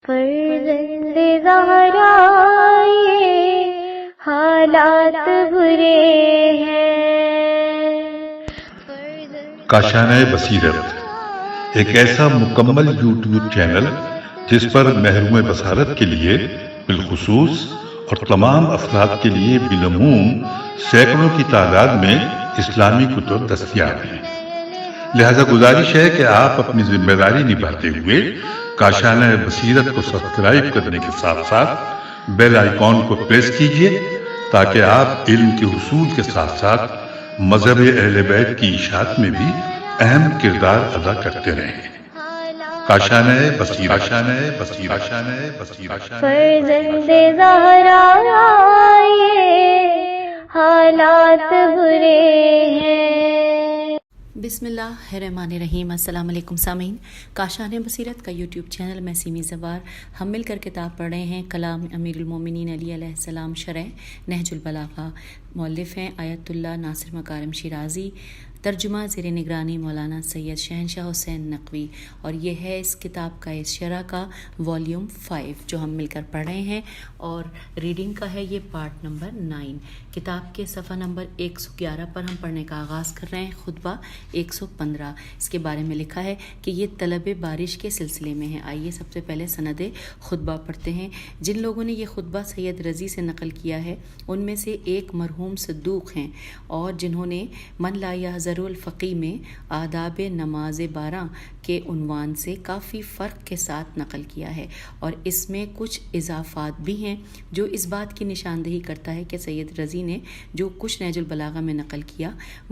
فرزند زہرا یہ حالات برے ہیں. کاشانۂ بصیرت ایک ایسا مکمل یوٹیوب چینل جس پر محروم بصارت کے لیے بالخصوص اور تمام افراد کے لیے بالعموم سینکڑوں کی تعداد میں اسلامی کتب دستیاب ہیں. لہذا گزارش ہے کہ آپ اپنی ذمہ داری نبھاتے ہوئے کاشانۂ بصیرت کو سبسکرائب کرنے کے ساتھ ساتھ بیل آئیکن کو پریس کیجیے تاکہ آپ علم کے حصول کے ساتھ ساتھ مذہب اہل بیت کی اشاعت میں بھی اہم کردار ادا کرتے رہیں. کاشانۂ بصیرت. فرزند زہرا یہ حالات برے ہیں. بسم اللہ الرحمن الرحیم. السلام علیکم سامعین. کاشانۂ بصیرت کا یوٹیوب چینل میں سیمی زوار ہم مل کر کتاب پڑھ رہے ہیں کلام امیر المومنین علی علیہ السلام شرح نہج البلاغہ. مؤلف ہیں آیت اللہ ناصر مکارم شیرازی. ترجمہ زیر نگرانی مولانا سید شہنشاہ حسین نقوی. اور یہ ہے اس کتاب کا اس شرح کا والیوم 5 جو ہم مل کر پڑھ رہے ہیں اور ریڈنگ کا ہے یہ پارٹ نمبر 9. کتاب کے صفحہ نمبر 111 پر ہم پڑھنے کا آغاز کر رہے ہیں. خطبہ 115. اس کے بارے میں لکھا ہے کہ یہ طلب بارش کے سلسلے میں ہے. آئیے سب سے پہلے سند خطبہ پڑھتے ہیں. جن لوگوں نے یہ خطبہ سید رضی سے نقل کیا ہے ان میں سے ایک مرحوم صدوق ہیں اور جنہوں نے من لا یحضر الفقی میں آداب نماز 12 کے عنوان سے کافی فرق کے ساتھ نقل کیا ہے اور اس میں کچھ اضافات بھی ہیں جو اس بات کی نشاندہی کرتا ہے کہ سید رضی نے جو کچھ نہج البلاغہ میں نقل کیا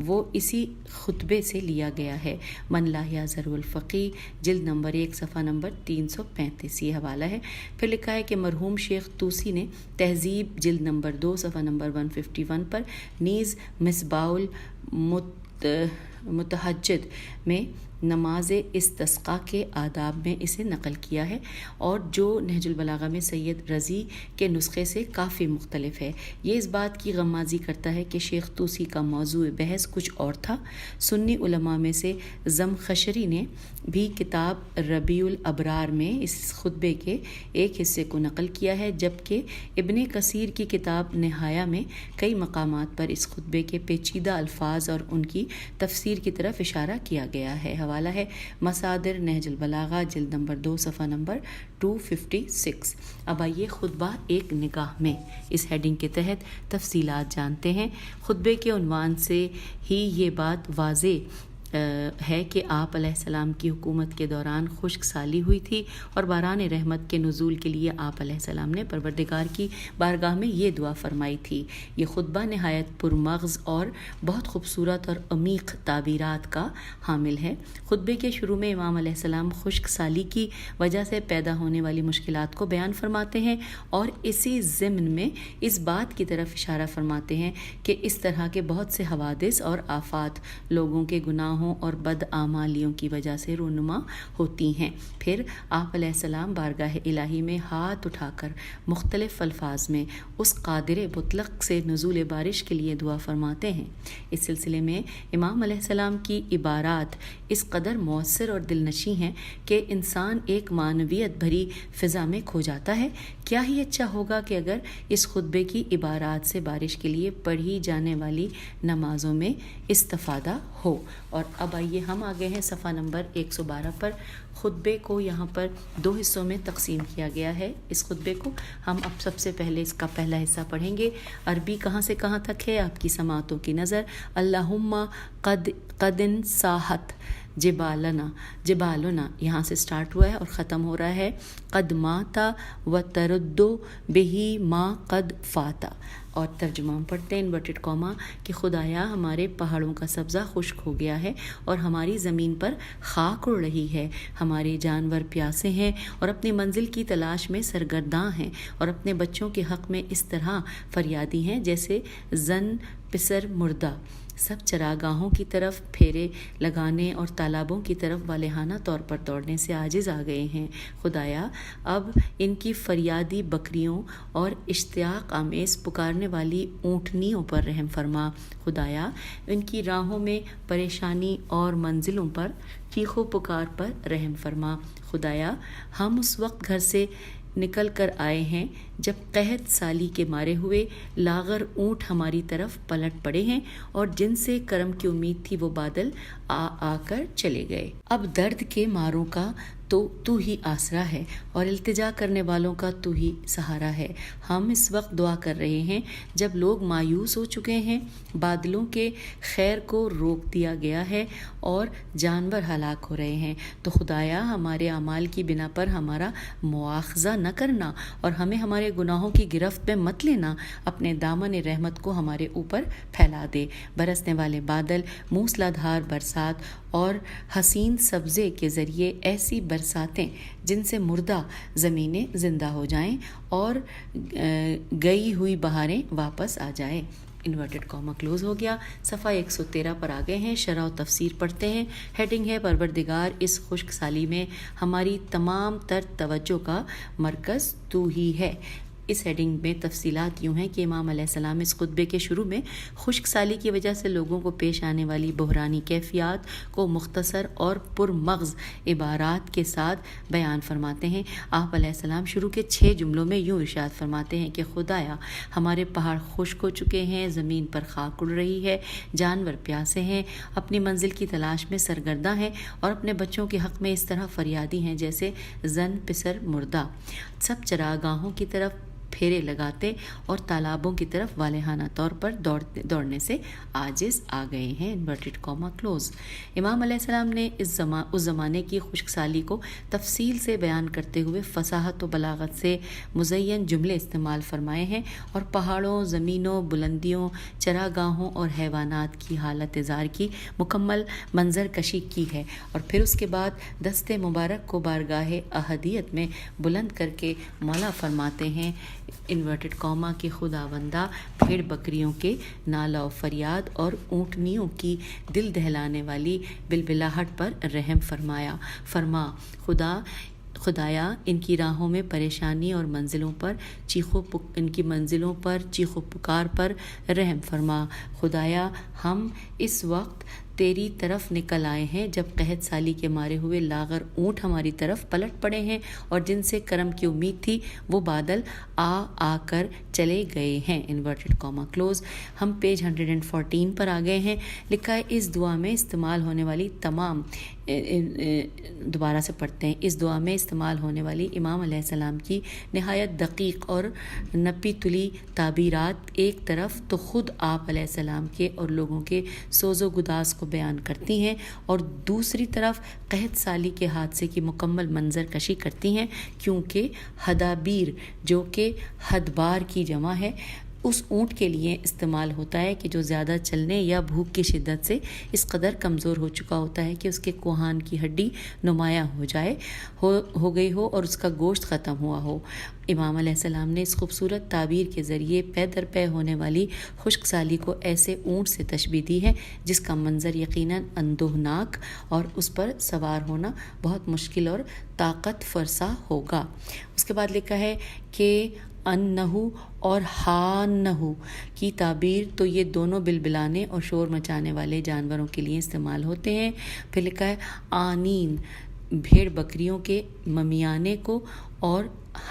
وہ اسی خطبے سے لیا گیا ہے. من لا یحضر الفقی جلد نمبر 1 صفحہ نمبر 335 یہ حوالہ ہے. پھر لکھا ہے کہ مرحوم شیخ طوسی نے تہذیب جلد نمبر 2 صفحہ نمبر 151 پر نیز مصباح متحجد میں نماز استسقاء کے آداب میں اسے نقل کیا ہے اور جو نہج البلاغہ میں سید رضی کے نسخے سے کافی مختلف ہے. یہ اس بات کی غمازی کرتا ہے کہ شیخ طوسی کا موضوع بحث کچھ اور تھا. سنی علماء میں سے زمخشری نے بھی کتاب ربیع الابرار میں اس خطبے کے ایک حصے کو نقل کیا ہے جبکہ ابن کثیر کی کتاب نہایہ میں کئی مقامات پر اس خطبے کے پیچیدہ الفاظ اور ان کی تفسیر کی طرف اشارہ کیا گیا ہے. حوالہ ہے مصادر نہج البلاغہ جلد نمبر 2 صفحہ نمبر 256. اب آئیے خطبہ ایک نگاہ میں اس ہیڈنگ کے تحت تفصیلات جانتے ہیں. خطبے کے عنوان سے ہی یہ بات واضح ہے کہ آپ علیہ السلام کی حکومت کے دوران خشک سالی ہوئی تھی اور باران رحمت کے نزول کے لیے آپ علیہ السلام نے پروردگار کی بارگاہ میں یہ دعا فرمائی تھی. یہ خطبہ نہایت پرمغز اور بہت خوبصورت اور عمیق تعبیرات کا حامل ہے. خطبے کے شروع میں امام علیہ السلام خشک سالی کی وجہ سے پیدا ہونے والی مشکلات کو بیان فرماتے ہیں اور اسی ضمن میں اس بات کی طرف اشارہ فرماتے ہیں کہ اس طرح کے بہت سے حوادث اور آفات لوگوں کے گناہوں اور بدعمالیوں کی وجہ سے رونما ہوتی ہیں. پھر آپ علیہ السلام بارگاہ الہی میں ہاتھ اٹھا کر مختلف الفاظ میں اس قادر مطلق سے نزول بارش کے لیے دعا فرماتے ہیں. اس سلسلے میں امام علیہ السلام کی عبارات اس قدر مؤثر اور دلنشیں ہیں کہ انسان ایک معنویت بھری فضا میں کھو جاتا ہے. کیا ہی اچھا ہوگا کہ اگر اس خطبے کی عبارات سے بارش کے لیے پڑھی جانے والی نمازوں میں استفادہ ہو. اور اب آئیے ہم آگے ہیں صفحہ نمبر 112 پر. خطبے کو یہاں پر 2 حصوں میں تقسیم کیا گیا ہے. اس خطبے کو ہم اب سب سے پہلے اس کا پہلا حصہ پڑھیں گے. عربی کہاں سے کہاں تک ہے آپ کی سماعتوں کی نظر. اللہم قدن ساحت جبالنا یہاں سے سٹارٹ ہوا ہے اور ختم ہو رہا ہے قد ماتا و تردو بہی ما قد فاتا. اور ترجمہ ہم پڑھتے ہیں انورٹڈ کاما کہ خدایا ہمارے پہاڑوں کا سبزہ خشک ہو گیا ہے اور ہماری زمین پر خاک اڑ رہی ہے. ہمارے جانور پیاسے ہیں اور اپنی منزل کی تلاش میں سرگرداں ہیں اور اپنے بچوں کے حق میں اس طرح فریادی ہیں جیسے زن پسر مردہ. سب چراگاہوں کی طرف پھیرے لگانے اور تالابوں کی طرف والہانہ طور پر دوڑنے سے عاجز آ گئے ہیں۔ خدایا اب ان کی فریادی بکریوں اور اشتیاق آمیز پکارنے والی اونٹنیوں پر رحم فرما۔ خدایا ان کی راہوں میں پریشانی اور منزلوں پر چیخ و پکار پر رحم فرما۔ خدایا ہم اس وقت گھر سے نکل کر آئے ہیں جب قحط سالی کے مارے ہوئے لاغر اونٹ ہماری طرف پلٹ پڑے ہیں اور جن سے کرم کی امید تھی وہ بادل آ کر چلے گئے۔ اب درد کے ماروں کا تو ہی آسرا ہے اور التجا کرنے والوں کا تو ہی سہارا ہے۔ ہم اس وقت دعا کر رہے ہیں جب لوگ مایوس ہو چکے ہیں، بادلوں کے خیر کو روک دیا گیا ہے اور جانور ہلاک ہو رہے ہیں، تو خدایا ہمارے اعمال کی بنا پر ہمارا مواخذہ نہ کرنا اور ہمیں ہمارے گناہوں کی گرفت میں مت لینا، اپنے دامن رحمت کو ہمارے اوپر پھیلا دے۔ برسنے والے بادل، موسلا دھار برسات اور حسین سبزے کے ذریعے ایسی برساتیں جن سے مردہ زمینیں زندہ ہو جائیں اور گئی ہوئی بہاریں واپس آ جائیں۔ انورٹڈ کاما کلوز ہو گیا۔ صفحہ 113 پر آ گئے ہیں، شرح و تفسیر پڑھتے ہیں۔ ہیڈنگ ہے پروردگار اس خشک سالی میں ہماری تمام تر توجہ کا مرکز تو ہی ہے۔ اس ہیڈنگ میں تفصیلات یوں ہیں کہ امام علیہ السلام اس خطبے کے شروع میں خشک سالی کی وجہ سے لوگوں کو پیش آنے والی بحرانی کیفیات کو مختصر اور پرمغز عبارات کے ساتھ بیان فرماتے ہیں۔ آپ علیہ السلام شروع کے 6 جملوں میں یوں ارشاد فرماتے ہیں کہ خدایا ہمارے پہاڑ خشک ہو چکے ہیں، زمین پر خاک اڑ رہی ہے، جانور پیاسے ہیں، اپنی منزل کی تلاش میں سرگرداں ہیں اور اپنے بچوں کے حق میں اس طرح فریادی ہیں جیسے زن پسر مردہ۔ سب چراگاہوں کی طرف پھیرے لگاتے اور تالابوں کی طرف والہانہ طور پر دوڑنے سے عاجز آ گئے ہیں۔ Inverted comma close. امام علیہ السلام نے اس زمانے کی خشک سالی کو تفصیل سے بیان کرتے ہوئے فصاحت و بلاغت سے مزین جملے استعمال فرمائے ہیں اور پہاڑوں، زمینوں، بلندیوں، چراگاہوں اور حیوانات کی حالت زار کی مکمل منظر کشی کی ہے، اور پھر اس کے بعد دست مبارک کو بارگاہ احدیت میں بلند کر کے مولا فرماتے ہیں انورٹڈ کاما کے خداوندہ بھیڑ بکریوں کے نالہ و فریاد اور اونٹنیوں کی دل دہلانے والی بلبلاہٹ پر رحم فرما خدایا ان کی راہوں میں پریشانی اور ان کی منزلوں پر چیخ و پکار پر رحم فرما۔ خدایا ہم اس وقت تیری طرف نکل آئے ہیں جب قحط سالی کے مارے ہوئے لاغر اونٹ ہماری طرف پلٹ پڑے ہیں اور جن سے کرم کی امید تھی وہ بادل آ کر چلے گئے ہیں۔ Inverted comma close. ہم پیج 114 پر آ گئے ہیں۔ لکھا ہے اس دعا میں استعمال ہونے والی دوبارہ سے پڑھتے ہیں۔ اس دعا میں استعمال ہونے والی امام علیہ السلام کی نہایت دقیق اور نپی تلی تعبیرات ایک طرف تو خود آپ علیہ السلام کے اور لوگوں کے سوز و گداز کو بیان کرتی ہیں اور دوسری طرف قحط سالی کے حادثے کی مکمل منظر کشی کرتی ہیں، کیونکہ ہدابیر جو کہ ہدبار کی جمع ہے اس اونٹ کے لیے استعمال ہوتا ہے کہ جو زیادہ چلنے یا بھوک کی شدت سے اس قدر کمزور ہو چکا ہوتا ہے کہ اس کے کوہان کی ہڈی نمایاں ہو گئی ہو اور اس کا گوشت ختم ہوا ہو۔ امام علیہ السلام نے اس خوبصورت تعبیر کے ذریعے پے در پے ہونے والی خشک سالی کو ایسے اونٹ سے تشبیہ دی ہے جس کا منظر یقیناً اندوہناک اور اس پر سوار ہونا بہت مشکل اور طاقت فرسا ہوگا۔ اس کے بعد لکھا ہے کہ انہو اور ہانہو کی تعبیر تو یہ دونوں بلبلانے اور شور مچانے والے جانوروں کے لیے استعمال ہوتے ہیں۔ پھر لکھا ہے آنین بھیڑ بکریوں کے ممیانے کو اور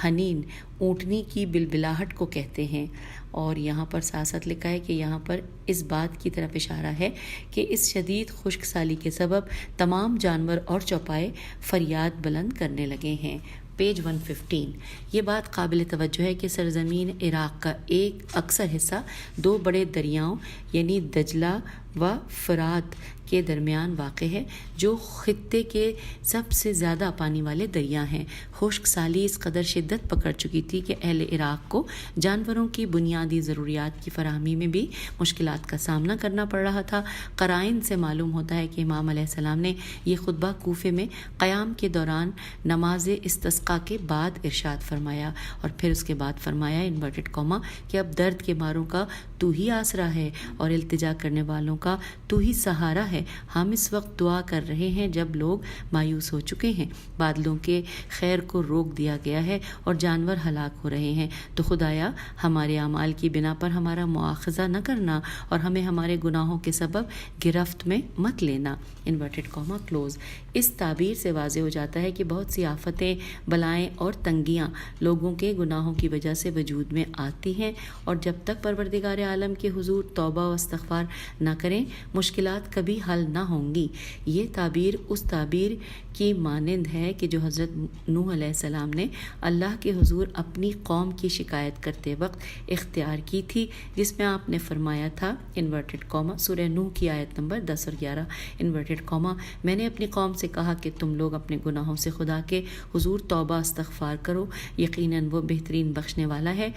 حنین اونٹنی کی بلبلاہٹ کو کہتے ہیں، اور یہاں پر ساتھ لکھا ہے کہ یہاں پر اس بات کی طرف اشارہ ہے کہ اس شدید خشک سالی کے سبب تمام جانور اور چوپائے فریاد بلند کرنے لگے ہیں۔ پیج 115۔ یہ بات قابل توجہ ہے کہ سرزمین عراق کا ایک اکثر حصہ 2 بڑے دریاؤں یعنی دجلہ و فرات کے درمیان واقع ہے جو خطے کے سب سے زیادہ پانی والے دریا ہیں۔ خشک سالی اس قدر شدت پکڑ چکی تھی کہ اہل عراق کو جانوروں کی بنیادی ضروریات کی فراہمی میں بھی مشکلات کا سامنا کرنا پڑ رہا تھا۔ قرائن سے معلوم ہوتا ہے کہ امام علیہ السلام نے یہ خطبہ کوفے میں قیام کے دوران نماز استسقاء کے بعد ارشاد فرمایا، اور پھر اس کے بعد فرمایا انورٹڈ کاما کہ اب درد کے ماروں کا تو ہی آسرا ہے اور التجا کرنے والوں کا تو ہی سہارا ہے۔ ہم اس وقت دعا کر رہے ہیں جب لوگ مایوس ہو چکے ہیں، بادلوں کے خیر کو روک دیا گیا ہے اور جانور ہلاک ہو رہے ہیں، تو خدایا ہمارے اعمال کی بنا پر ہمارا مواخذہ نہ کرنا اور ہمیں ہمارے گناہوں کے سبب گرفت میں مت لینا۔ Inverted comma close. اس تعبیر سے واضح ہو جاتا ہے کہ بہت سی آفتیں، بلائیں اور تنگیاں لوگوں کے گناہوں کی وجہ سے وجود میں آتی ہیں، اور جب تک پروردگار عالم کے حضور توبہ و استغفار نہ کریں مشکلات کبھی حل نہ ہوں گی۔ یہ تعبیر اس تعبیر کی مانند ہے کہ جو حضرت نوح علیہ السلام نے اللہ کے حضور اپنی قوم کی شکایت کرتے وقت اختیار کی تھی، جس میں آپ نے فرمایا تھا انورٹڈ کاما سورہ نوح کی آیت نمبر 10 اور 11 انورٹڈ کاما، میں نے اپنی قوم سے کہا کہ تم لوگ اپنے گناہوں سے خدا کے حضور توبہ استغفار کرو، یقیناً وہ بہترین بخشنے والا ہے،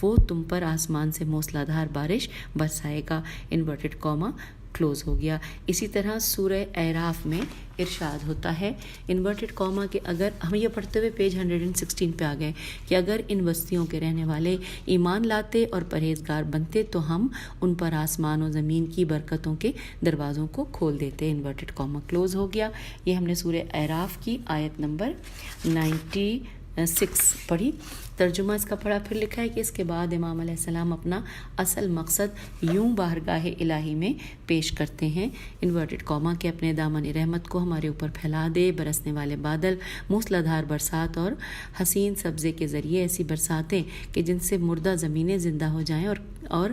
وہ تم پر آسمان سے موسلادھار بارش برسائے گا۔ انورٹڈ کاما کلوز ہو گیا۔ اسی طرح سورہ اعراف میں ارشاد ہوتا ہے انورٹڈ کاما کہ اگر ہم یہ پڑھتے ہوئے پیج 116 پہ آ گئے کہ اگر ان بستیوں کے رہنے والے ایمان لاتے اور پرہیزگار بنتے تو ہم ان پر آسمان و زمین کی برکتوں کے دروازوں کو کھول دیتے۔ انورٹڈ کاما کلوز ہو گیا۔ یہ ہم نے سورہ اعراف کی آیت نمبر 96 پڑھی۔ ترجمہ اس کا پڑھا، پھر لکھا ہے کہ اس کے بعد امام علیہ السلام اپنا اصل مقصد یوں بارگاہ الہی میں پیش کرتے ہیں انورٹڈ کاما کہ اپنے دامن رحمت کو ہمارے اوپر پھیلا دے، برسنے والے بادل، موسلادھار برسات اور حسین سبزے کے ذریعے ایسی برساتیں کہ جن سے مردہ زمینیں زندہ ہو جائیں اور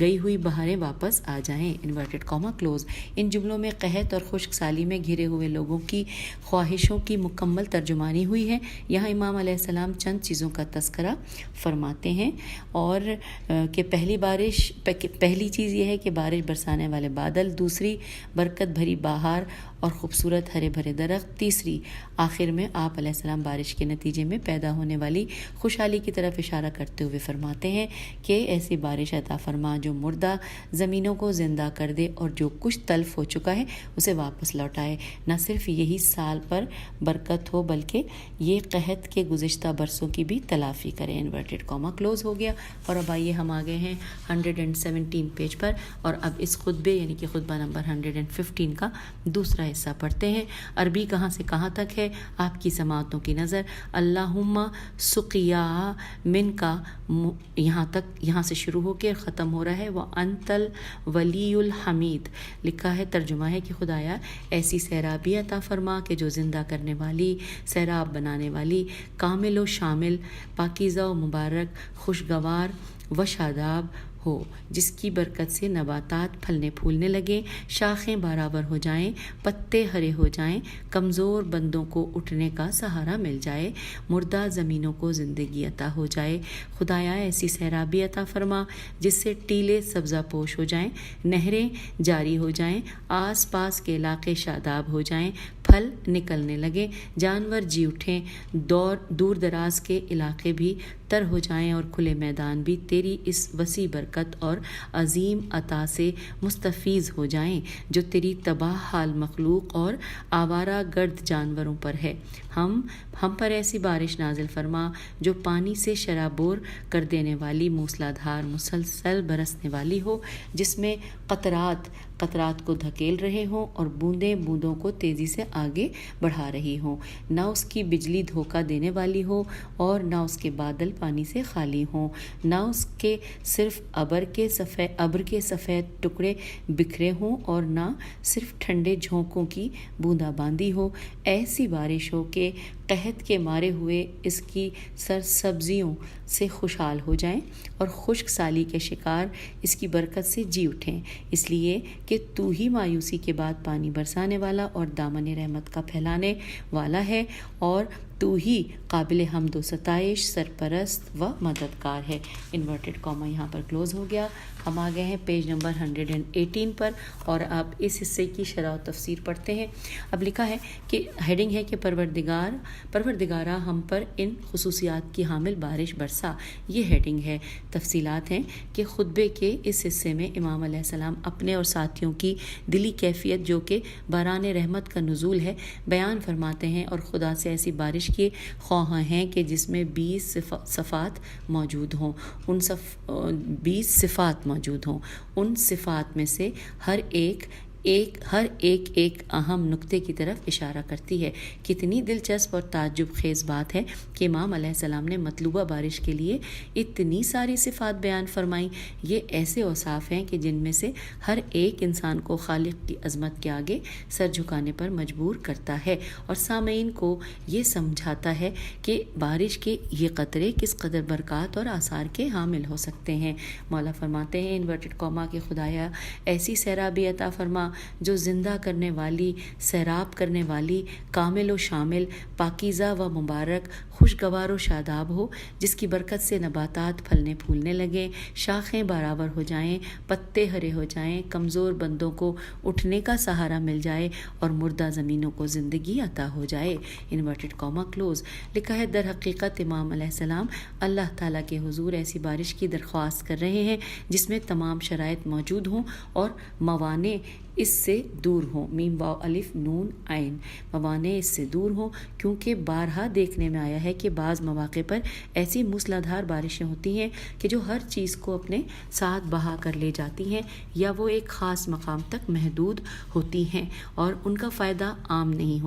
گئی ہوئی بہاریں واپس آ جائیں۔ Inverted comma close. ان جملوں میں قحط اور خشک سالی میں گھرے ہوئے لوگوں کی خواہشوں کی مکمل ترجمانی ہوئی ہے۔ یہاں امام علیہ السلام چند چیزوں کا تذکرہ فرماتے ہیں، اور کہ پہلی چیز یہ ہے کہ بارش برسانے والے بادل، دوسری برکت بھری بہار اور خوبصورت ہرے بھرے درخت، تیسری آخر میں آپ علیہ السلام بارش کے نتیجے میں پیدا ہونے والی خوشحالی کی طرف اشارہ کرتے ہوئے فرماتے ہیں کہ ایسی بارش عطا فرما جو مردہ زمینوں کو زندہ کر دے اور جو کچھ تلف ہو چکا ہے اسے واپس لوٹائے۔ نہ صرف یہی سال پر برکت ہو بلکہ یہ قحط کے گزشتہ برسوں کی بھی تلافی کرے۔ انورٹڈ کاما کلوز ہو گیا۔ اور اب آئیے ہم آگے ہیں 117 پیج پر، اور اب اس خطبے یعنی کہ خطبہ نمبر 115 کا دوسرا حصہ پڑھتے ہیں۔ عربی کہاں سے کہاں تک ہے آپ کی سماعتوں کی نظر۔ اللہم سقیا من کا یہاں سے شروع ہو کے ختم ہو رہا ہے وہ انتل ولی الحمید۔ لکھا ہے، ترجمہ ہے کہ خدایا ایسی سیرابی عطا فرما کہ جو زندہ کرنے والی، سیراب بنانے والی، کامل و شامل، پاکیزہ و مبارک، خوشگوار و شاداب ہو، جس کی برکت سے نباتات پھلنے پھولنے لگیں، شاخیں بارآور ہو جائیں، پتے ہرے ہو جائیں، کمزور بندوں کو اٹھنے کا سہارا مل جائے، مردہ زمینوں کو زندگی عطا ہو جائے۔ خدایا ایسی سیرابی عطا فرما جس سے ٹیلے سبزہ پوش ہو جائیں، نہریں جاری ہو جائیں، آس پاس کے علاقے شاداب ہو جائیں، پھل نکلنے لگیں، جانور جی اٹھیں، دور دراز کے علاقے بھی تر ہو جائیں اور کھلے میدان بھی تیری اس وسیع برکت اور عظیم عطا سے مستفیض ہو جائیں جو تیری تباہ حال مخلوق اور آوارہ گرد جانوروں پر ہے۔ ہم پر ایسی بارش نازل فرما جو پانی سے شرابور کر دینے والی، موسلادھار مسلسل برسنے والی ہو، جس میں قطرات کو دھکیل رہے ہوں اور بوندیں بوندوں کو تیزی سے آگے بڑھا رہی ہوں، نہ اس کی بجلی دھوکہ دینے والی ہو اور نہ اس کے بادل پانی سے خالی ہوں، نہ اس کے صرف ابر کے سفید ٹکڑے بکھرے ہوں اور نہ صرف ٹھنڈے جھونکوں کی بوندا باندی ہو۔ ایسی بارش ہو کہ قحط کے مارے ہوئے اس کی سرسبزیوں سے خوشحال ہو جائیں اور خشک سالی کے شکار اس کی برکت سے جی اٹھیں، اس لیے کہ تو ہی مایوسی کے بعد پانی برسانے والا اور دامن رحمت کا پھیلانے والا ہے، اور تو ہی قابل حمد و ستائش، سرپرست و مددگار ہے۔ انورٹڈ کاما یہاں پر کلوز ہو گیا۔ ہم آ گئے ہیں پیج نمبر 118 پر، اور اب اس حصے کی شرح و تفسیر پڑھتے ہیں۔ اب لکھا ہے کہ ہیڈنگ ہے کہ پروردگارہ ہم پر ان خصوصیات کی حامل بارش برسا، یہ ہیڈنگ ہے۔ تفصیلات ہیں کہ خطبے کے اس حصے میں امام علیہ السلام اپنے اور ساتھیوں کی دلی کیفیت جو کہ باران رحمت کا نزول ہے بیان فرماتے ہیں، اور خدا سے ایسی بارش کے خواہاں ہیں کہ جس میں 20 صفات موجود ہوں، 20 صفات موجود ہوں۔ ان صفات میں سے ہر ایک اہم نقطے کی طرف اشارہ کرتی ہے۔ کتنی دلچسپ اور تعجب خیز بات ہے کہ امام علیہ السلام نے مطلوبہ بارش کے لیے اتنی ساری صفات بیان فرمائیں۔ یہ ایسے اوصاف ہیں کہ جن میں سے ہر ایک انسان کو خالق کی عظمت کے آگے سر جھکانے پر مجبور کرتا ہے، اور سامعین کو یہ سمجھاتا ہے کہ بارش کے یہ قطرے کس قدر برکات اور آثار کے حامل ہو سکتے ہیں۔ مولا فرماتے ہیں انورٹڈ کاما کہ خدایا ایسی سیرابی عطا فرما جو زندہ کرنے والی، سیراب کرنے والی، کامل و شامل، پاکیزہ و مبارک، خوشگوار و شاداب ہو، جس کی برکت سے نباتات پھلنے پھولنے لگیں، شاخیں برابر ہو جائیں، پتے ہرے ہو جائیں، کمزور بندوں کو اٹھنے کا سہارا مل جائے اور مردہ زمینوں کو زندگی عطا ہو جائے۔ Inverted comma close. لکھا ہے در حقیقت امام علیہ السلام اللہ تعالیٰ کے حضور ایسی بارش کی درخواست کر رہے ہیں جس میں تمام شرائط موجود ہوں اور موانع اس سے دور ہوں۔ میم واو الف نون عین، موانع اس سے دور ہوں، کیونکہ بارہا دیکھنے میں آیا ہے کہ بعض مواقع پر ایسی موسلادھار بارشیں ہوتی ہیں کہ جو ہر چیز کو اپنے ساتھ بہا کر لے جاتی ہیں، یا وہ ایک خاص مقام تک محدود ہوتی ہیں اور ان کا فائدہ عام نہیں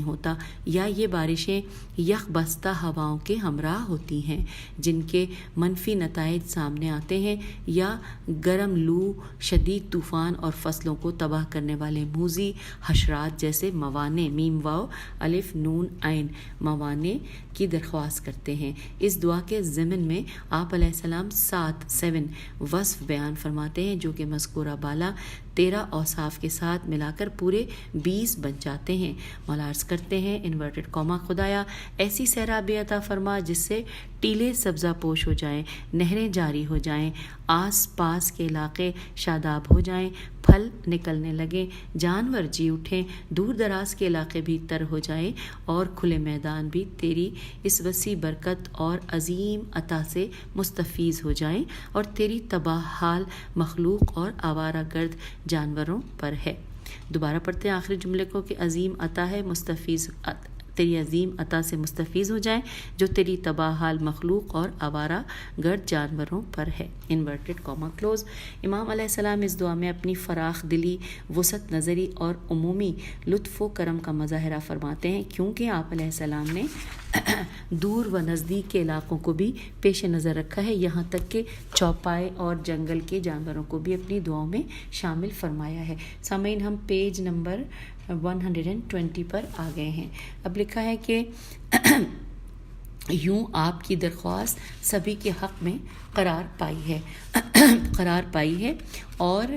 ہوتا، یا یہ بارشیں یک بستہ ہواؤں کے ہمراہ ہوتی ہیں جن کے منفی نتائج سامنے آتے ہیں، یا گرم لو، شدید طوفان اور فصلوں کو تباہ کرنے والے موذی حشرات جیسے موانع، میم واو الف نون عین، موانع کی درخواست کرتے ہیں۔ اس دعا کے ضمن میں آپ علیہ السلام 7 وصف بیان فرماتے ہیں جو کہ مذکورہ بالا 13 اوصاف کے ساتھ ملا کر پورے 20 بن جاتے ہیں۔ مولا عرض کرتے ہیں انورٹڈ کاما خدایا ایسی سیرابی عطا فرما جس سے ٹیلے سبزہ پوش ہو جائیں، نہریں جاری ہو جائیں، آس پاس کے علاقے شاداب ہو جائیں، پھل نکلنے لگیں، جانور جی اٹھیں، دور دراز کے علاقے بھی تر ہو جائیں، اور کھلے میدان بھی تیری اس وسیع برکت اور عظیم عطا سے مستفیض ہو جائیں، اور تیری تباہ حال مخلوق اور آوارہ گرد جانوروں پر ہے۔ دوبارہ پڑھتے ہیں آخری جملے کو کہ عظیم عطا ہے، تیری عظیم عطا سے مستفیض ہو جائیں جو تیری تباہ حال مخلوق اور آوارہ گرد جانوروں پر ہے۔ Inverted comma close. امام علیہ السلام اس دعا میں اپنی فراخ دلی، وسعت نظری اور عمومی لطف و کرم کا مظاہرہ فرماتے ہیں، کیونکہ آپ علیہ السلام نے دور و نزدیک کے علاقوں کو بھی پیش نظر رکھا ہے، یہاں تک کہ چوپائے اور جنگل کے جانوروں کو بھی اپنی دعاؤں میں شامل فرمایا ہے۔ سامعین ہم پیج نمبر 120 پر آ گئے ہیں۔ اب لکھا ہے کہ یوں آپ کی درخواست سبھی کے حق میں قرار پائی ہے اور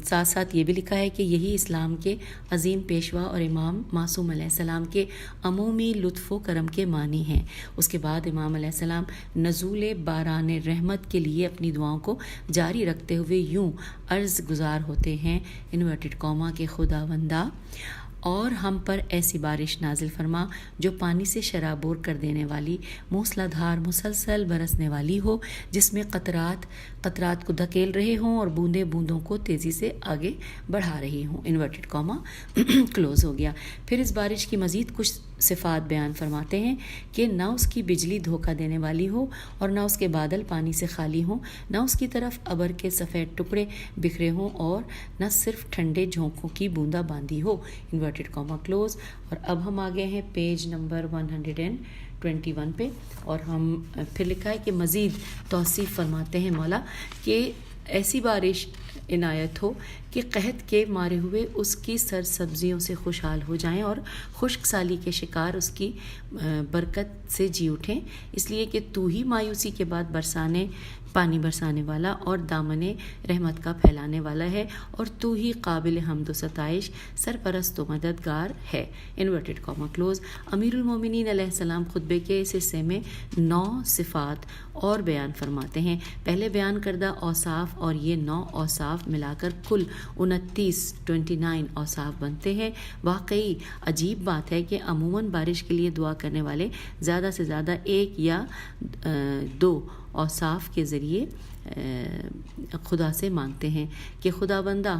ساتھ ساتھ یہ بھی لکھا ہے کہ یہی اسلام کے عظیم پیشوا اور امام معصوم علیہ السلام کے عمومی لطف و کرم کے معنی ہیں۔ اس کے بعد امام علیہ السلام نزول باران رحمت کے لیے اپنی دعاؤں کو جاری رکھتے ہوئے یوں عرض گزار ہوتے ہیں انورٹڈ کاما کے خداوندا اور ہم پر ایسی بارش نازل فرما جو پانی سے شرابور کر دینے والی، موسلا دھار مسلسل برسنے والی ہو، جس میں قطرات کو دھکیل رہے ہوں اور بوندیں بوندوں کو تیزی سے آگے بڑھا رہی ہوں۔ انورٹڈ کاما کلوز ہو گیا۔ پھر اس بارش کی مزید کچھ صفات بیان فرماتے ہیں کہ نہ اس کی بجلی دھوکہ دینے والی ہو اور نہ اس کے بادل پانی سے خالی ہوں، نہ اس کی طرف ابر کے سفید ٹکڑے بکھرے ہوں اور نہ صرف ٹھنڈے جھونکوں کی بوندا باندی ہو۔ Inverted comma close. اور اب ہم آگے ہیں پیج نمبر 121 پہ، اور ہم پھر لکھا ہے کہ مزید توصیف فرماتے ہیں مولا کہ ایسی بارش عنایت ہو کہ قحط کے مارے ہوئے اس کی سرسبزیوں سے خوشحال ہو جائیں اور خشک سالی کے شکار اس کی برکت سے جی اٹھیں، اس لیے کہ تو ہی مایوسی کے بعد پانی برسانے والا اور دامن رحمت کا پھیلانے والا ہے، اور تو ہی قابل حمد و ستائش، سرپرست و مددگار ہے۔ Inverted comma close. امیر المومنین علیہ السلام خطبے کے اس حصے میں 9 صفات اور بیان فرماتے ہیں۔ پہلے بیان کردہ اوصاف اور یہ 9 اوصاف ملا کر کل 29 اوصاف بنتے ہیں۔ واقعی عجیب بات ہے کہ عموماً بارش کے لیے دعا کرنے والے زیادہ سے زیادہ 1 یا 2 اوصاف کے ذریعے خدا سے مانگتے ہیں کہ خدا بندہ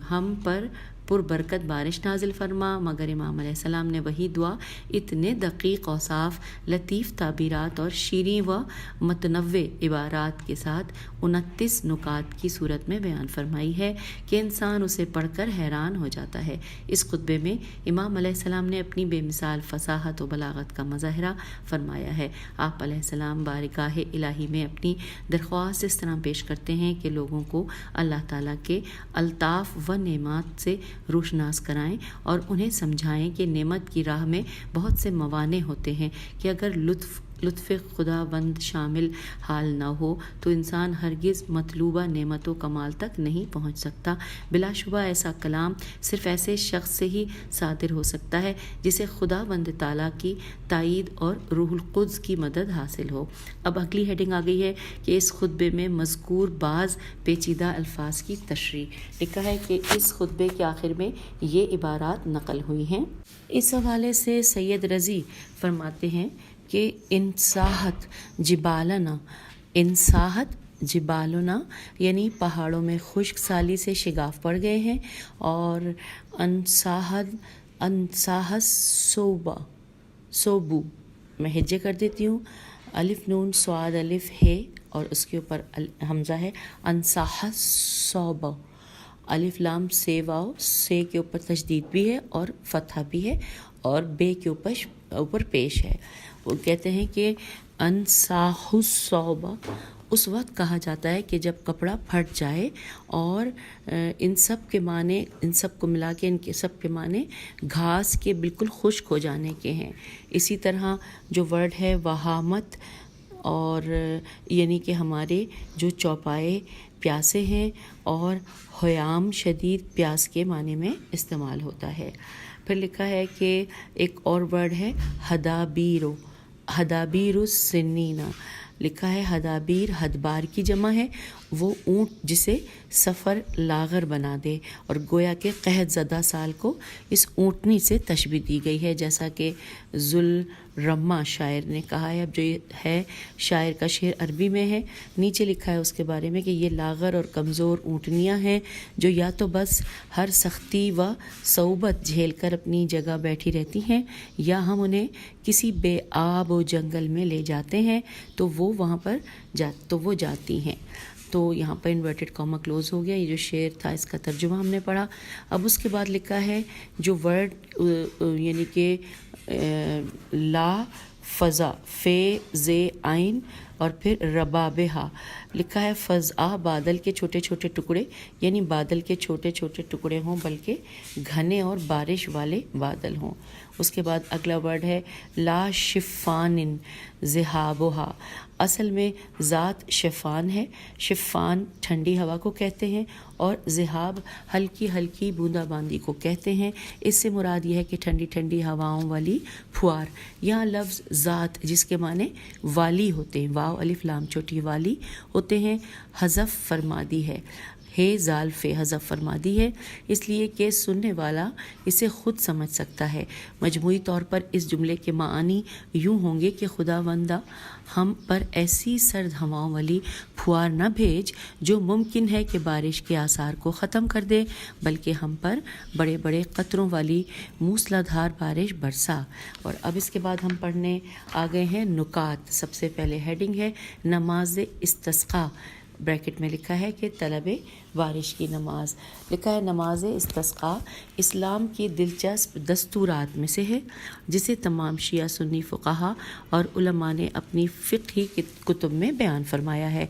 ہم پر پربرکت بارش نازل فرما، مگر امام علیہ السلام نے وہی دعا اتنے دقیق اوصاف، لطیف تعبیرات اور شیریں و متنوع عبارات کے ساتھ 29 نکات کی صورت میں بیان فرمائی ہے کہ انسان اسے پڑھ کر حیران ہو جاتا ہے۔ اس خطبے میں امام علیہ السلام نے اپنی بے مثال فصاحت و بلاغت کا مظاہرہ فرمایا ہے۔ آپ علیہ السلام بارگاہ الہی میں اپنی درخواست اس طرح پیش کرتے ہیں کہ لوگوں کو اللہ تعالیٰ کے الطاف و نعمات سے روشناس کرائیں اور انہیں سمجھائیں کہ نعمت کی راہ میں بہت سے موانع ہوتے ہیں کہ اگر لطف خدا بند شامل حال نہ ہو تو انسان ہرگز مطلوبہ نعمت و کمال تک نہیں پہنچ سکتا۔ بلا شبہ ایسا کلام صرف ایسے شخص سے ہی صادر ہو سکتا ہے جسے خدا بند تعالیٰ کی تائید اور روح القدس کی مدد حاصل ہو۔ اب اگلی ہیڈنگ آ گئی ہے کہ اس خطبے میں مذکور بعض پیچیدہ الفاظ کی تشریح۔ لکھا ہے کہ اس خطبے کے آخر میں یہ عبارات نقل ہوئی ہیں۔ اس حوالے سے سید رضی فرماتے ہیں کہ انساحت جبالنا یعنی پہاڑوں میں خشک سالی سے شگاف پڑ گئے ہیں، اور انساحت صوبو میں ہجے کر دیتی ہوں، الف نون صاد الف ہے اور اس کے اوپر حمزہ ہے، انساحت صوبہ، الف لام سے واو، سے کے اوپر تشدید بھی ہے اور فتحہ بھی ہے اور بے کے اوپر پیش ہے۔ وہ کہتے ہیں کہ انساح الصوبہ اس وقت کہا جاتا ہے کہ جب کپڑا پھٹ جائے، اور ان سب کو ملا کے ان کے سب کے معنی گھاس کے بالکل خشک ہو جانے کے ہیں۔ اسی طرح جو ورڈ ہے وہامت، اور یعنی کہ ہمارے جو چوپائے پیاسے ہیں، اور حیام شدید پیاس کے معنی میں استعمال ہوتا ہے۔ پھر لکھا ہے کہ ایک اور ورڈ ہے ہدابیر السنینا، لکھا ہے ہدابیر ہدبار کی جمع ہے، وہ اونٹ جسے سفر لاغر بنا دے، اور گویا کہ قحط زدہ سال کو اس اونٹنی سے تشبیہ دی گئی ہے، جیسا کہ ذوالرمہ شاعر نے کہا ہے۔ اب جو ہے شاعر کا شعر عربی میں ہے، نیچے لکھا ہے اس کے بارے میں کہ یہ لاغر اور کمزور اونٹنیاں ہیں جو یا تو بس ہر سختی و صعوبت جھیل کر اپنی جگہ بیٹھی رہتی ہیں، یا ہم انہیں کسی بے آب و جنگل میں لے جاتے ہیں تو وہ وہاں پر وہ جاتی ہیں۔ تو یہاں پر انورٹڈ کاما کلوز ہو گیا۔ یہ جو شعر تھا اس کا ترجمہ ہم نے پڑھا۔ اب اس کے بعد لکھا ہے جو ورڈ یعنی کہ لا فضا فے زے عین اور پھر ربابہا، لکھا ہے فضا بادل کے چھوٹے چھوٹے ٹکڑے، یعنی بادل کے چھوٹے چھوٹے ٹکڑے ہوں بلکہ گھنے اور بارش والے بادل ہوں۔ اس کے بعد اگلا ورڈ ہے لا شفان ذہابہا، اصل میں ذات شفان ہے، شفان ٹھنڈی ہوا کو کہتے ہیں اور ذہاب ہلکی ہلکی بوندا باندی کو کہتے ہیں۔ اس سے مراد یہ ہے کہ ٹھنڈی ٹھنڈی ہواؤں والی پھوار۔ یہاں لفظ ذات جس کے معنی والی ہوتے ہیں، واو الف لام چھوٹی والی ہوتے ہیں، حذف فرما دی ہے، ہے زالف حذف فرما دی ہے، اس لیے کہ سننے والا اسے خود سمجھ سکتا ہے۔ مجموعی طور پر اس جملے کے معنی یوں ہوں گے کہ خدا بندہ ہم پر ایسی سرد ہواؤں والی پھوار نہ بھیج جو ممکن ہے کہ بارش کے آثار کو ختم کر دے، بلکہ ہم پر بڑے بڑے قطروں والی موسلا دھار بارش برسا۔ اور اب اس کے بعد ہم پڑھنے آ گئے ہیں نکات۔ سب سے پہلے ہیڈنگ ہے نماز استسقاء، بریکٹ میں لکھا ہے کہ طلب بارش کی نماز. لکھا ہے نماز استسقاء اسلام کی دلچسپ دستورات میں سے ہے جسے تمام شیعہ سنی فقہا اور علماء نے اپنی فقہی کتب میں بیان فرمایا ہے.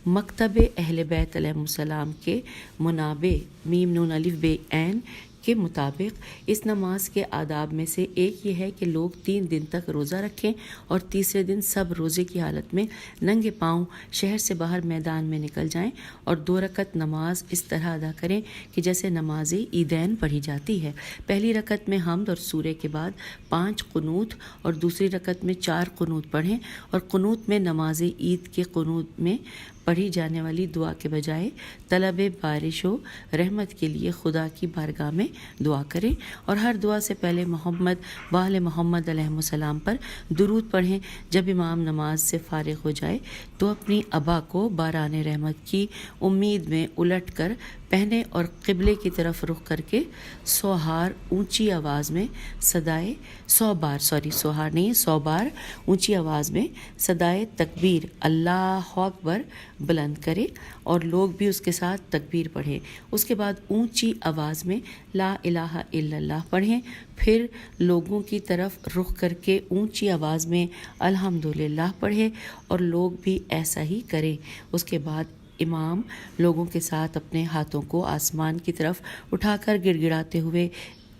مکتب اہل بیت علیہم السلام کے منابع میم نون الف بے عین کے مطابق اس نماز کے آداب میں سے ایک یہ ہے کہ لوگ 3 دن تک روزہ رکھیں اور تیسرے دن سب روزے کی حالت میں ننگے پاؤں شہر سے باہر میدان میں نکل جائیں اور 2 رکعت نماز اس طرح ادا کریں کہ جیسے نماز عیدین پڑھی جاتی ہے. پہلی رکعت میں حمد اور سورہ کے بعد 5 قنوت اور دوسری رکعت میں 4 قنوت پڑھیں اور قنوت میں نماز عید کے قنوت میں پڑھی جانے والی دعا کے بجائے طلب بارش و رحمت کے لیے خدا کی بارگاہ میں دعا کریں اور ہر دعا سے پہلے محمد و آل محمد علیہ السلام پر درود پڑھیں. جب امام نماز سے فارغ ہو جائے تو اپنی ابا کو باران رحمت کی امید میں الٹ کر پہنے اور قبلے کی طرف رخ کر کے 100 بار اونچی آواز میں صدائے 100 بار اونچی آواز میں صدائے تکبیر اللہ اکبر بلند کرے اور لوگ بھی اس کے ساتھ تکبیر پڑھیں. اس کے بعد اونچی آواز میں لا الہ الا اللہ پڑھیں. پھر لوگوں کی طرف رخ کر کے اونچی آواز میں الحمدللہ پڑھیں اور لوگ بھی ایسا ہی کریں. اس کے بعد امام لوگوں کے ساتھ اپنے ہاتھوں کو آسمان کی طرف اٹھا کر گڑ گڑاتے ہوئے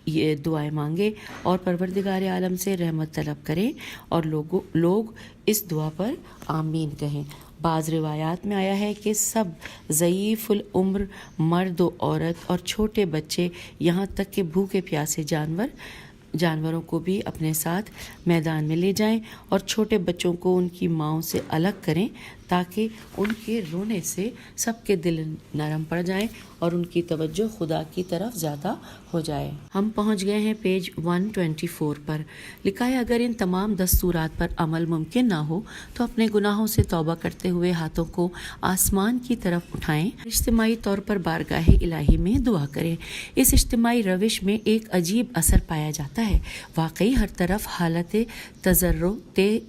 یہ دعائیں مانگے اور پروردگار عالم سے رحمت طلب کریں اور لوگ اس دعا پر آمین کہیں. بعض روایات میں آیا ہے کہ سب ضعیف العمر مرد و عورت اور چھوٹے بچے یہاں تک کہ بھوکے پیاسے جانوروں کو بھی اپنے ساتھ میدان میں لے جائیں اور چھوٹے بچوں کو ان کی ماؤں سے الگ کریں تاکہ ان کے رونے سے سب کے دل نرم پڑ جائیں اور ان کی توجہ خدا کی طرف زیادہ ہو جائے. ہم پہنچ گئے ہیں پیج 124 پر. لکھا ہے اگر ان تمام دستورات پر عمل ممکن نہ ہو تو اپنے گناہوں سے توبہ کرتے ہوئے ہاتھوں کو آسمان کی طرف اٹھائیں. اجتماعی طور پر بارگاہ الہی میں دعا کریں. اس اجتماعی روش میں ایک عجیب اثر پایا جاتا ہے. واقعی ہر طرف حالت تضرع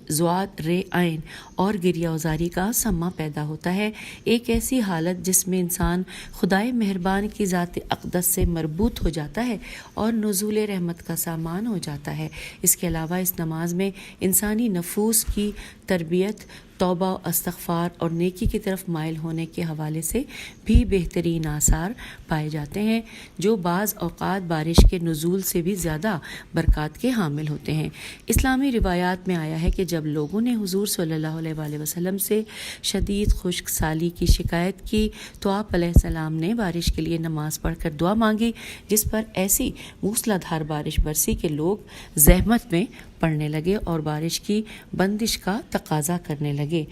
زواد رے عین اور گریہ وزاری کا سما پیدا ہوتا ہے. ایک ایسی حالت جس میں انسان خدائے مہربان کی ذات اقدس سے مربوط ہو جاتا ہے اور نزول رحمت کا سامان ہو جاتا ہے. اس کے علاوہ اس نماز میں انسانی نفوس کی تربیت، توبہ و استغفار اور نیکی کی طرف مائل ہونے کے حوالے سے بھی بہترین آثار پائے جاتے ہیں جو بعض اوقات بارش کے نزول سے بھی زیادہ برکات کے حامل ہوتے ہیں. اسلامی روایات میں آیا ہے کہ جب لوگوں نے حضور صلی اللہ علیہ وآلہ وسلم سے شدید خشک سالی کی شکایت کی تو آپ علیہ السلام نے بارش کے لیے نماز پڑھ کر دعا مانگی جس پر ایسی موسلادھار بارش برسی کہ لوگ زحمت میں پڑھنے لگے اور بارش کی بندش کا تقاضا کرنے لگے.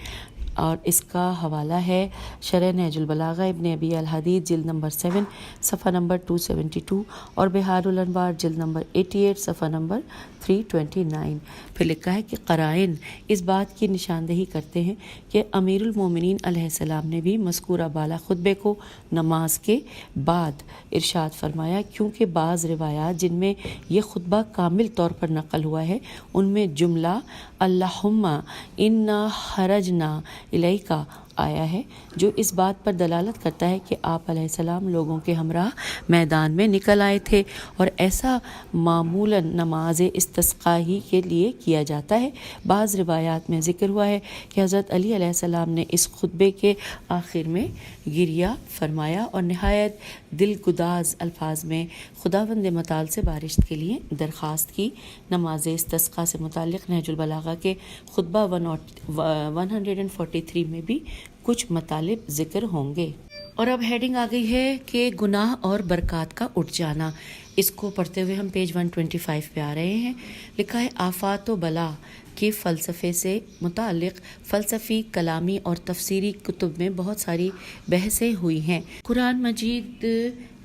اور اس کا حوالہ ہے شرح نہج البلاغہ ابن ابی الحدید جلد نمبر 7 صفحہ نمبر 272 اور بحار الانوار جلد نمبر 88 صفحہ نمبر 329. پھر لکھا ہے کہ قرائن اس بات کی نشاندہی کرتے ہیں کہ امیر المومنین علیہ السلام نے بھی مذکورہ بالا خطبے کو نماز کے بعد ارشاد فرمایا کیونکہ بعض روایات جن میں یہ خطبہ کامل طور پر نقل ہوا ہے ان میں جملہ اللہم انا خرجنا الیکا آیا ہے جو اس بات پر دلالت کرتا ہے کہ آپ علیہ السلام لوگوں کے ہمراہ میدان میں نکل آئے تھے اور ایسا معمولاً نماز استسقاء ہی کے لیے کیا جاتا ہے. بعض روایات میں ذکر ہوا ہے کہ حضرت علی علیہ السلام نے اس خطبے کے آخر میں گریہ فرمایا اور نہایت دل گداز الفاظ میں خداوند متعال سے بارش کے لیے درخواست کی. نماز استسقاء سے متعلق نہج البلاغہ کے خطبہ 143 میں بھی کچھ مطالب ذکر ہوں گے. اور اب ہیڈنگ آ گئی ہے کہ گناہ اور برکات کا اٹھ جانا. اس کو پڑھتے ہوئے ہم پیج 125 پہ آ رہے ہیں. لکھا ہے آفات و بلا کے فلسفے سے متعلق فلسفی، کلامی اور تفسیری کتب میں بہت ساری بحثیں ہوئی ہیں. قرآن مجید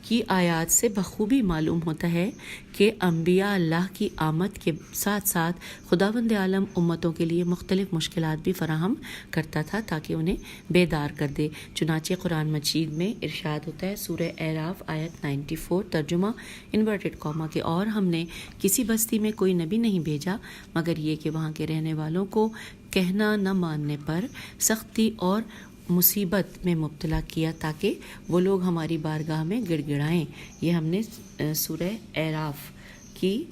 کی آیات سے بخوبی معلوم ہوتا ہے کہ انبیاء اللہ کی آمد کے ساتھ ساتھ خداوند عالم امتوں کے لیے مختلف مشکلات بھی فراہم کرتا تھا تاکہ انہیں بیدار کر دے. چنانچہ قرآن مجید میں ارشاد ہوتا ہے سورہ اعراف آیت 94 ترجمہ انورٹڈ کاما کے اور ہم نے کسی بستی میں کوئی نبی نہیں بھیجا مگر یہ کہ وہاں کے رہنے والوں کو کہنا نہ ماننے پر سختی اور مصیبت میں مبتلا کیا تاکہ وہ لوگ ہماری بارگاہ میں گڑ گڑائیں. یہ ہم نے سورہ اعراف کی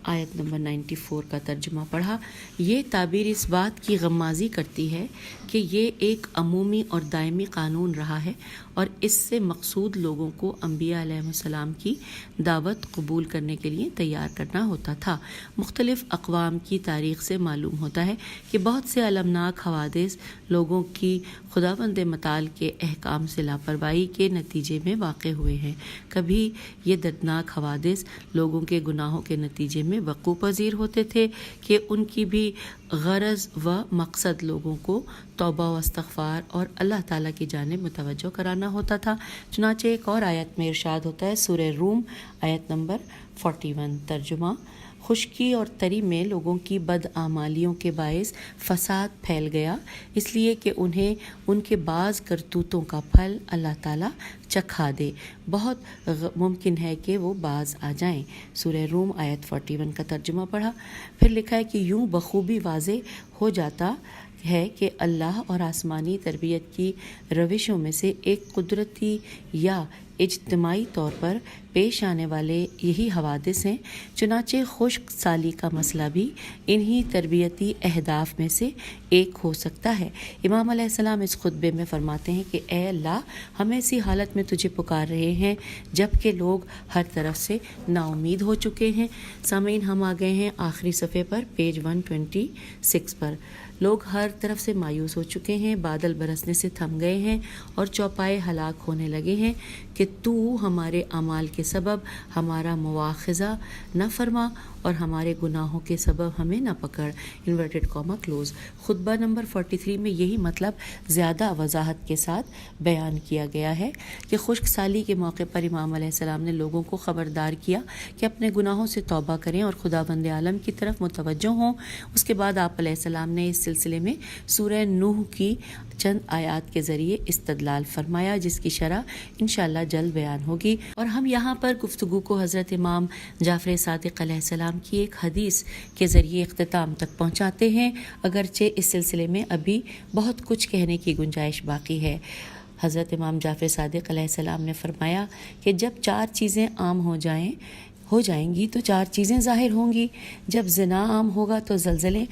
آیت نمبر 94 کا ترجمہ پڑھا. یہ تعبیر اس بات کی غمازی کرتی ہے کہ یہ ایک عمومی اور دائمی قانون رہا ہے اور اس سے مقصود لوگوں کو انبیاء علیہ السلام کی دعوت قبول کرنے کے لیے تیار کرنا ہوتا تھا. مختلف اقوام کی تاریخ سے معلوم ہوتا ہے کہ بہت سے المناک حوادث لوگوں کی خداوند متعال کے احکام سے لاپرواہی کے نتیجے میں واقع ہوئے ہیں. کبھی یہ دردناک حوادث لوگوں کے گناہوں کے نتیجے میں وقوع پذیر ہوتے تھے کہ ان کی بھی غرض و مقصد لوگوں کو توبہ و استغفار اور اللہ تعالیٰ کی جانب متوجہ کرانا ہوتا تھا. چنانچہ ایک اور آیت میں ارشاد ہوتا ہے، سورہ روم آیت نمبر 41 ترجمہ: خشکی اور تری میں لوگوں کی بدعمالیوں کے باعث فساد پھیل گیا، اس لیے کہ انہیں ان کے بعض کرتوتوں کا پھل اللہ تعالیٰ چکھا دے. بہت ممکن ہے کہ وہ باز آ جائیں. سورہ روم آیت 41 کا ترجمہ پڑھا. پھر لکھا ہے کہ یوں بخوبی واضح ہو جاتا ہے کہ اللہ اور آسمانی تربیت کی روشوں میں سے ایک قدرتی یا اجتماعی طور پر پیش آنے والے یہی حوادث ہیں. چنانچہ خشک سالی کا مسئلہ بھی انہی تربیتی اہداف میں سے ایک ہو سکتا ہے. امام علیہ السلام اس خطبے میں فرماتے ہیں کہ اے اللہ، ہم ایسی حالت میں تجھے پکار رہے ہیں جب کہ لوگ ہر طرف سے نا امید ہو چکے ہیں. سامعین، ہم آ گئے ہیں آخری صفحے پر، پیج 126 پر. لوگ ہر طرف سے مایوس ہو چکے ہیں، بادل برسنے سے تھم گئے ہیں اور چوپائے ہلاک ہونے لگے ہیں کہ تو ہمارے اعمال کے سبب ہمارا مواخذہ نہ فرما اور ہمارے گناہوں کے سبب ہمیں نہ پکڑ. Inverted comma close. خطبہ نمبر 43 میں یہی مطلب زیادہ وضاحت کے ساتھ بیان کیا گیا ہے کہ خشک سالی کے موقع پر امام علیہ السلام نے لوگوں کو خبردار کیا کہ اپنے گناہوں سے توبہ کریں اور خداوند عالم کی طرف متوجہ ہوں. اس کے بعد آپ علیہ السلام نے اس سلسلے میں سورہ نوح کی چند آیات کے ذریعے استدلال فرمایا، جس کی شرح انشاءاللہ جلد بیان ہوگی. اور ہم یہاں پر گفتگو کو حضرت امام جعفر صادق علیہ السلام کی ایک حدیث کے ذریعے اختتام تک پہنچاتے ہیں، اگرچہ اس سلسلے میں ابھی بہت کچھ کہنے کی گنجائش باقی ہے. حضرت امام جعفر صادق علیہ السلام نے فرمایا کہ جب 4 چیزیں عام ہو جائیں گی تو 4 چیزیں ظاہر ہوں گی. جب زنا عام ہوگا تو زلزلے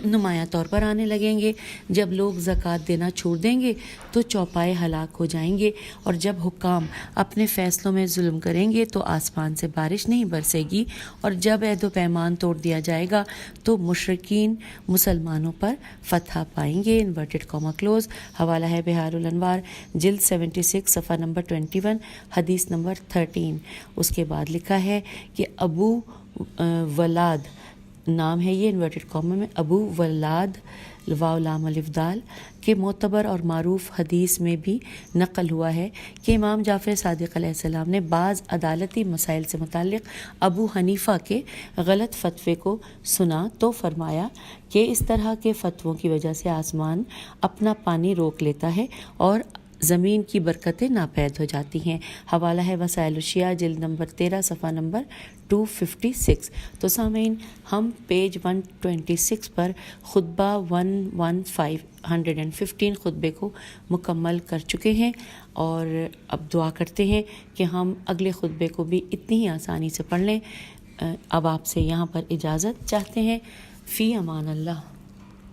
نمایاں طور پر آنے لگیں گے. جب لوگ زکوٰۃ دینا چھوڑ دیں گے تو چوپائے ہلاک ہو جائیں گے. اور جب حکام اپنے فیصلوں میں ظلم کریں گے تو آسمان سے بارش نہیں برسے گی. اور جب عہد و پیمان توڑ دیا جائے گا تو مشرکین مسلمانوں پر فتح پائیں گے. Inverted comma close. حوالہ ہے بہار الانوار، جلد 76 صفحہ نمبر 21، حدیث نمبر 13. اس کے بعد لکھا ہے کہ ابو ولاد نام ہے یہ انورٹڈ کاما میں، ابو ولاد واو لام الف دال کے معتبر اور معروف حدیث میں بھی نقل ہوا ہے کہ امام جعفر صادق علیہ السلام نے بعض عدالتی مسائل سے متعلق ابو حنیفہ کے غلط فتوے کو سنا تو فرمایا کہ اس طرح کے فتووں کی وجہ سے آسمان اپنا پانی روک لیتا ہے اور زمین کی برکتیں ناپید ہو جاتی ہیں. حوالہ ہے وسائل الشیعہ، جلد نمبر 13 صفحہ نمبر 256. تو سامعین، ہم پیج 126 پر خطبہ 115 خطبے کو مکمل کر چکے ہیں اور اب دعا کرتے ہیں کہ ہم اگلے خطبے کو بھی اتنی ہی آسانی سے پڑھ لیں. اب آپ سے یہاں پر اجازت چاہتے ہیں. فی امان اللہ.